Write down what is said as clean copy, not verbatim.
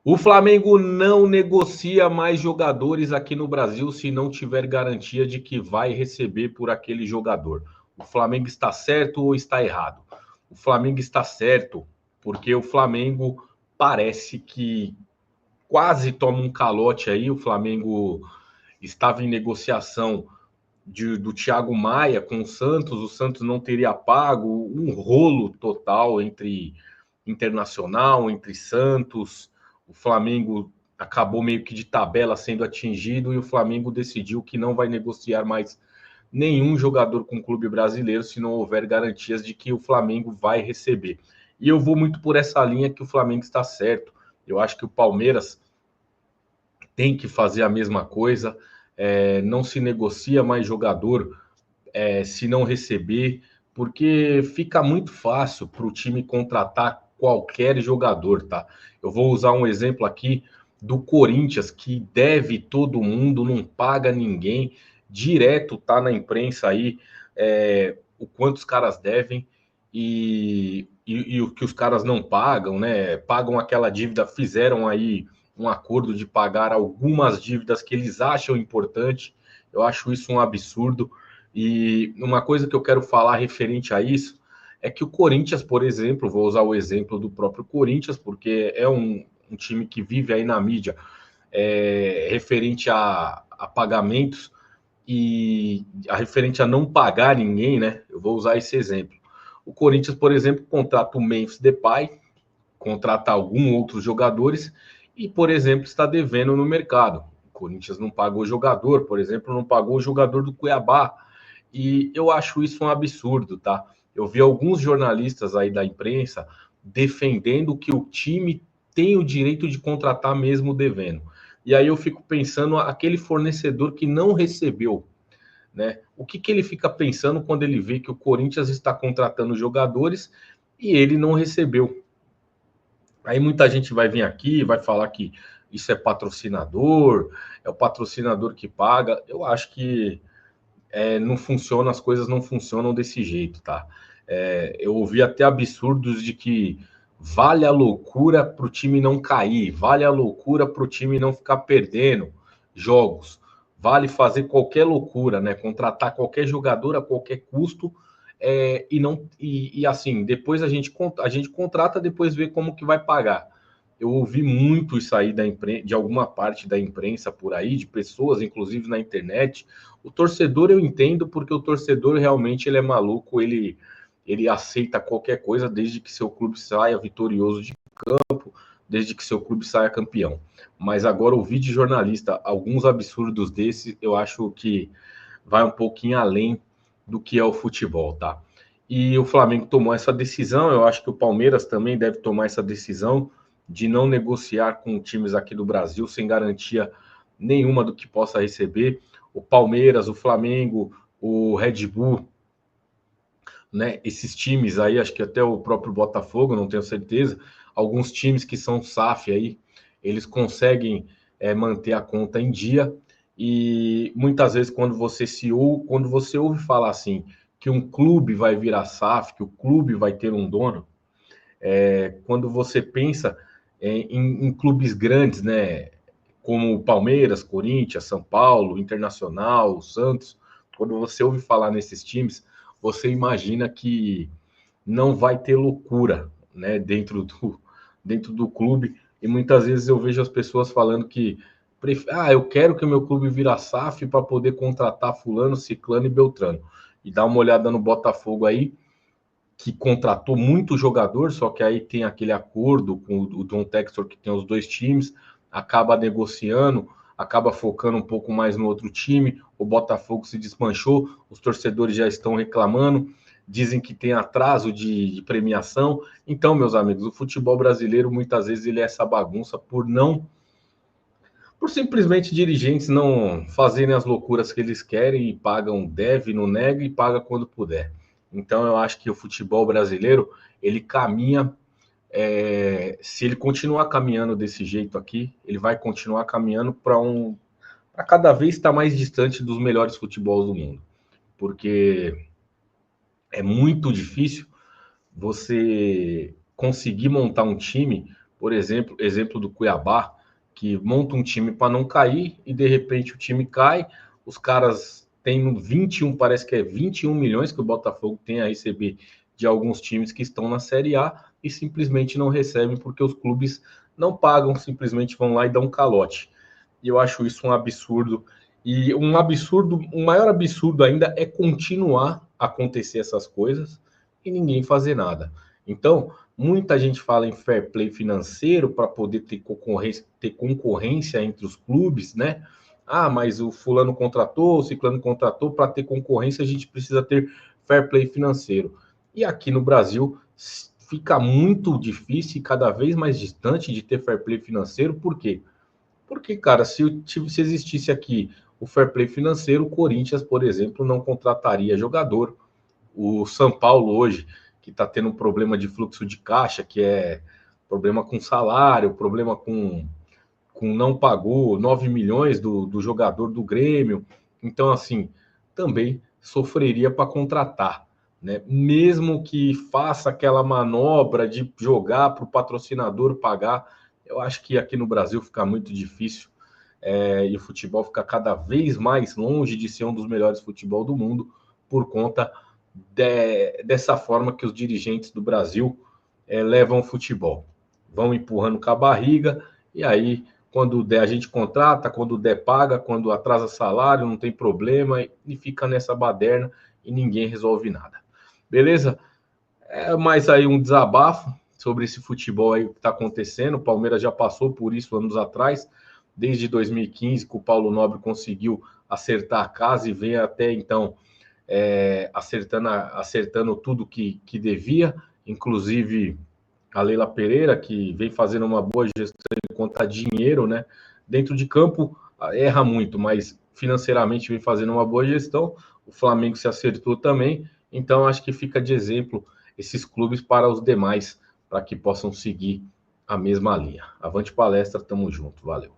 O Flamengo não negocia mais jogadores aqui no Brasil se não tiver garantia de que vai receber por aquele jogador. O Flamengo está certo ou está errado? O Flamengo está certo porque o Flamengo parece que quase toma um calote aí. O Flamengo estava em negociação do Thiago Maia com o Santos não teria pago, um rolo total entre Internacional, entre Santos, o Flamengo acabou meio que de tabela sendo atingido e o Flamengo decidiu que não vai negociar mais nenhum jogador com o clube brasileiro se não houver garantias de que o Flamengo vai receber. E eu vou muito por essa linha que o Flamengo está certo. Eu acho que o Palmeiras tem que fazer a mesma coisa. Não se negocia mais jogador se não receber, porque fica muito fácil para o time contratar qualquer jogador, tá? Eu vou usar um exemplo aqui do Corinthians, que deve todo mundo, não paga ninguém, direto tá na imprensa aí o quanto os caras devem e o que os caras não pagam, né? Pagam aquela dívida, fizeram aí um acordo de pagar algumas dívidas que eles acham importante. Eu acho isso um absurdo. E uma coisa que eu quero falar referente a isso é que o Corinthians, por exemplo, vou usar o exemplo do próprio Corinthians, porque é um time que vive aí na mídia referente a pagamentos e a referente a não pagar ninguém, né? Eu vou usar esse exemplo. O Corinthians, por exemplo, contrata o Memphis Depay, contrata alguns outros jogadores e, por exemplo, está devendo no mercado. O Corinthians não pagou o jogador, por exemplo, não pagou o jogador do Cuiabá. E eu acho isso um absurdo, tá? Eu vi alguns jornalistas aí da imprensa defendendo que o time tem o direito de contratar mesmo devendo. E aí eu fico pensando aquele fornecedor que não recebeu, né? O que ele fica pensando quando ele vê que o Corinthians está contratando jogadores e ele não recebeu? Aí muita gente vai vir aqui, vai falar que isso é patrocinador, é o patrocinador que paga. Eu acho que não funciona, as coisas não funcionam desse jeito, tá? Eu ouvi até absurdos de que vale a loucura para o time não cair, vale a loucura para o time não ficar perdendo jogos, vale fazer qualquer loucura, né? Contratar qualquer jogador a qualquer custo e assim, depois a gente contrata, depois vê como que vai pagar. Eu ouvi muito isso aí de alguma parte da imprensa por aí, de pessoas, inclusive na internet. O torcedor eu entendo, porque o torcedor realmente ele é maluco, ele aceita qualquer coisa desde que seu clube saia vitorioso de campo, desde que seu clube saia campeão. Mas agora ouvir de jornalista alguns absurdos desses, eu acho que vai um pouquinho além do que é o futebol, tá? E o Flamengo tomou essa decisão, eu acho que o Palmeiras também deve tomar essa decisão de não negociar com times aqui do Brasil sem garantia nenhuma do que possa receber. O Palmeiras, o Flamengo, o Red Bull, né? Esses times aí, acho que até o próprio Botafogo, não tenho certeza, alguns times que são SAF aí, eles conseguem manter a conta em dia e muitas vezes quando você ouve falar assim que um clube vai virar SAF, que o clube vai ter um dono, quando você pensa em clubes grandes, né, como Palmeiras, Corinthians, São Paulo, Internacional, Santos, quando você ouve falar nesses times, você imagina que não vai ter loucura, né, dentro do clube. E muitas vezes eu vejo as pessoas falando que eu quero que o meu clube vira SAF para poder contratar fulano, ciclano e beltrano. E dá uma olhada no Botafogo aí, que contratou muito jogador, só que aí tem aquele acordo com o John Textor, que tem os dois times, acaba negociando, acaba focando um pouco mais no outro time, o Botafogo se desmanchou, os torcedores já estão reclamando, dizem que tem atraso de premiação. Então, meus amigos, o futebol brasileiro, muitas vezes, ele é essa bagunça por simplesmente dirigentes não fazerem as loucuras que eles querem e pagam, deve, não nega e paga quando puder. Então eu acho que o futebol brasileiro ele caminha, se ele continuar caminhando desse jeito aqui, ele vai continuar caminhando para cada vez estar mais distante dos melhores futebols do mundo, porque é muito difícil você conseguir montar um time Por exemplo do Cuiabá, que monta um time para não cair e de repente o time cai, os caras têm 21, parece que é 21 milhões que o Botafogo tem a receber de alguns times que estão na Série A e simplesmente não recebem porque os clubes não pagam, simplesmente vão lá e dão um calote. E eu acho isso um absurdo. E um absurdo, um maior absurdo ainda é continuar a acontecer essas coisas e ninguém fazer nada. Então, muita gente fala em fair play financeiro para poder ter concorrência entre os clubes, né? Ah, mas o fulano contratou, o ciclano contratou, para ter concorrência a gente precisa ter fair play financeiro. E aqui no Brasil fica muito difícil e cada vez mais distante de ter fair play financeiro, por quê? Porque, cara, se existisse aqui o fair play financeiro, o Corinthians, por exemplo, não contrataria jogador. O São Paulo hoje, que está tendo um problema de fluxo de caixa, que é problema com salário, problema com não pagou 9 milhões do jogador do Grêmio. Então, assim, também sofreria para contratar. Né? Mesmo que faça aquela manobra de jogar para o patrocinador pagar, eu acho que aqui no Brasil fica muito difícil e o futebol fica cada vez mais longe de ser um dos melhores futebol do mundo por conta dessa forma que os dirigentes do Brasil levam o futebol. Vão empurrando com a barriga e aí quando der a gente contrata, quando der paga, quando atrasa salário, não tem problema e fica nessa baderna e ninguém resolve nada. Beleza? Mais aí um desabafo sobre esse futebol aí que está acontecendo. O Palmeiras já passou por isso anos atrás, desde 2015, que o Paulo Nobre conseguiu acertar a casa e vem até então acertando tudo que devia, inclusive a Leila Pereira, que vem fazendo uma boa gestão enquanto a dinheiro, né? Dentro de campo erra muito, mas financeiramente vem fazendo uma boa gestão. O Flamengo se acertou também, então acho que fica de exemplo esses clubes para os demais, para que possam seguir a mesma linha. Avante palestra, tamo junto, valeu.